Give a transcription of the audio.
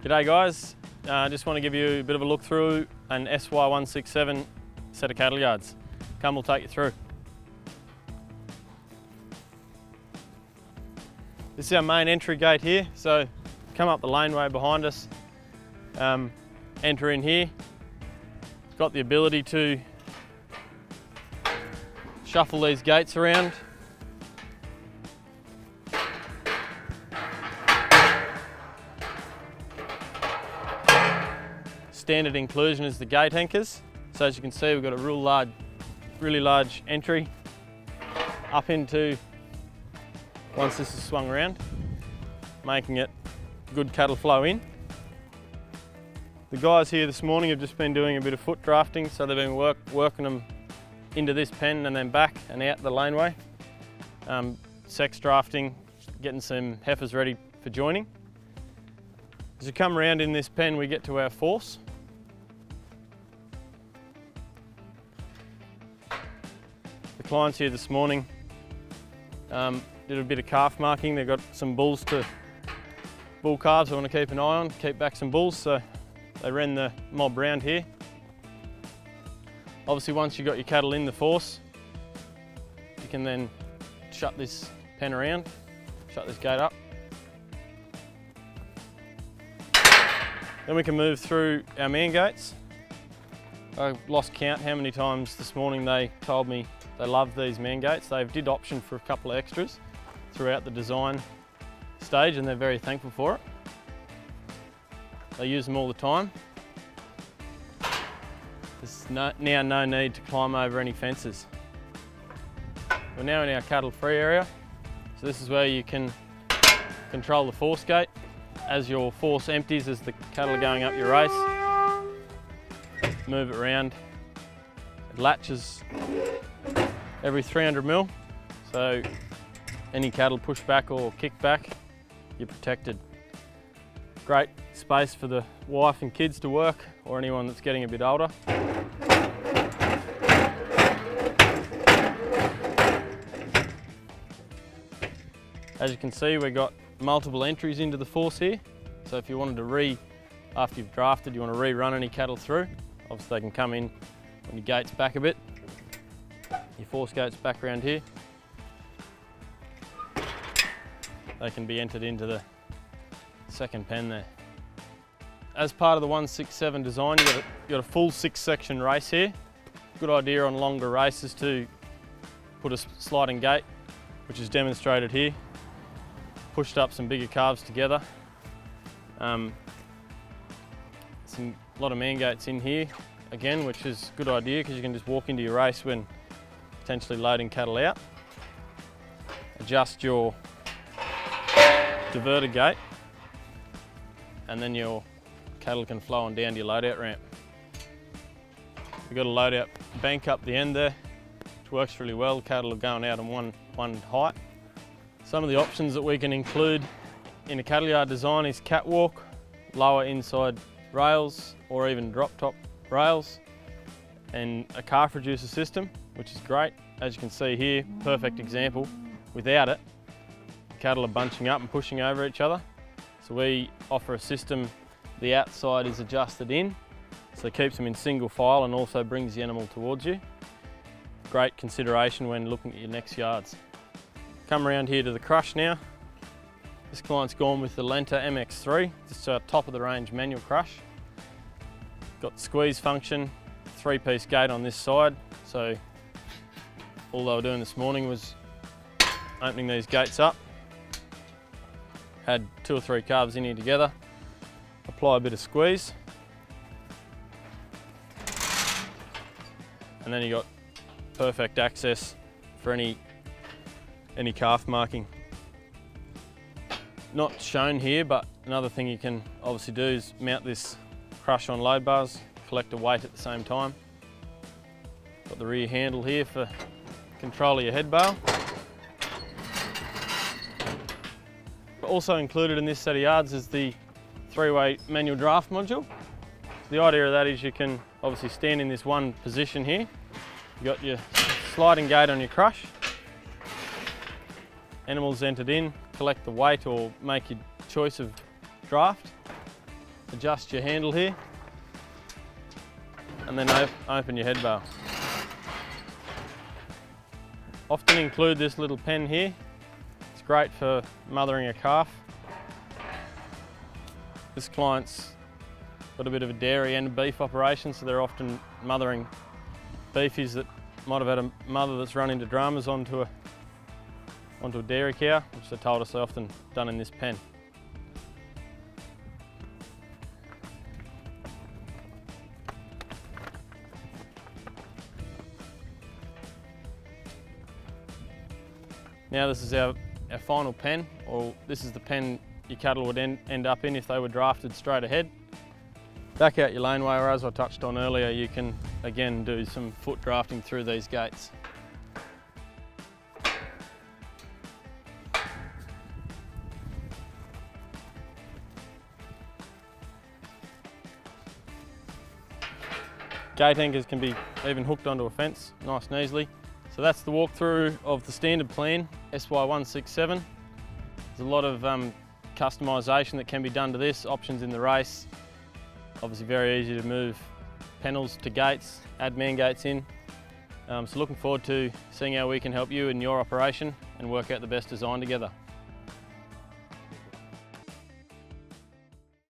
G'day guys, just want to give you a bit of a look through an SY167 set of cattle yards. Come, we'll take you through. This is our main entry gate here, so come up the laneway behind us, enter in here. It's got the ability to shuffle these gates around. Standard inclusion is the gate anchors. So as you can see, we've got a really large entry up into, once this is swung around, making it good cattle flow in. The guys here this morning have just been doing a bit of foot drafting, so they've been working them into this pen and then back and out the laneway. Sex drafting, getting some heifers ready for joining. As you come around in this pen, we get to our force. The clients here this morning did a bit of calf marking. They've got some bull calves I want to keep an eye on, keep back some bulls, so they ran the mob round here. Obviously, once you've got your cattle in the force, you can then shut this pen around, shut this gate up. Then we can move through our man gates. I lost count how many times this morning they told me they love these man gates. They did option for a couple of extras throughout the design stage and they're very thankful for it. They use them all the time. There's now no need to climb over any fences. We're now in our cattle free area. So this is where you can control the force gate. As your force empties, as the cattle are going up your race, move it around. It latches every 300 mil, so any cattle push back or kick back, you're protected. Great space for the wife and kids to work, or anyone that's getting a bit older. As you can see, we've got multiple entries into the force here. So if you wanted to after you've drafted, you want to rerun any cattle through, obviously they can come in when your gate's back a bit. Your force gate's back around here. They can be entered into the second pen there. As part of the 167 design, you've got a full 6-section race here. Good idea on longer races to put a sliding gate, which is demonstrated here. Pushed up some bigger calves together. A lot of man gates in here again, which is a good idea because you can just walk into your race when potentially loading cattle out. Adjust your diverter gate and then your cattle can flow on down to your loadout ramp. We've got a loadout bank up the end there, which works really well. Cattle are going out on one height. Some of the options that we can include in a cattle yard design is catwalk, lower inside rails, or even drop top rails, and a calf reducer system, which is great. As you can see here, perfect example. Without it, cattle are bunching up and pushing over each other. So we offer a system, the outside is adjusted in, so it keeps them in single file and also brings the animal towards you. Great consideration when looking at your next yards. Come around here to the crush now. This client's gone with the Lenta MX3. This is our top of the range manual crush. Got the squeeze function, 3-piece gate on this side. So all they were doing this morning was opening these gates up. Had 2 or 3 calves in here together. Apply a bit of squeeze. And then you got perfect access for any calf marking. Not shown here, but another thing you can obviously do is mount this crush on load bars, collect a weight at the same time. Got the rear handle here for control of your head bale. But also included in this set of yards is the 3-way manual draft module. The idea of that is you can obviously stand in this one position here. You've got your sliding gate on your crush. Animals entered in, collect the weight or make your choice of draft. adjust your handle here, and then open your head bar. Often include this little pen here. It's great for mothering a calf. This client's got a bit of a dairy and a beef operation, so they're often mothering beefies that might have had a mother that's run into dramas onto a dairy cow, which they told us they often done in this pen. Now this is our final pen, or this is the pen your cattle would end up in if they were drafted straight ahead. Back out your laneway, or as I touched on earlier, you can again do some foot drafting through these gates. Gate anchors can be even hooked onto a fence nice and easily. So that's the walkthrough of the standard plan, SY167. There's a lot of customisation that can be done to this, options in the race. Obviously very easy to move panels to gates, add man gates in. So looking forward to seeing how we can help you in your operation and work out the best design together.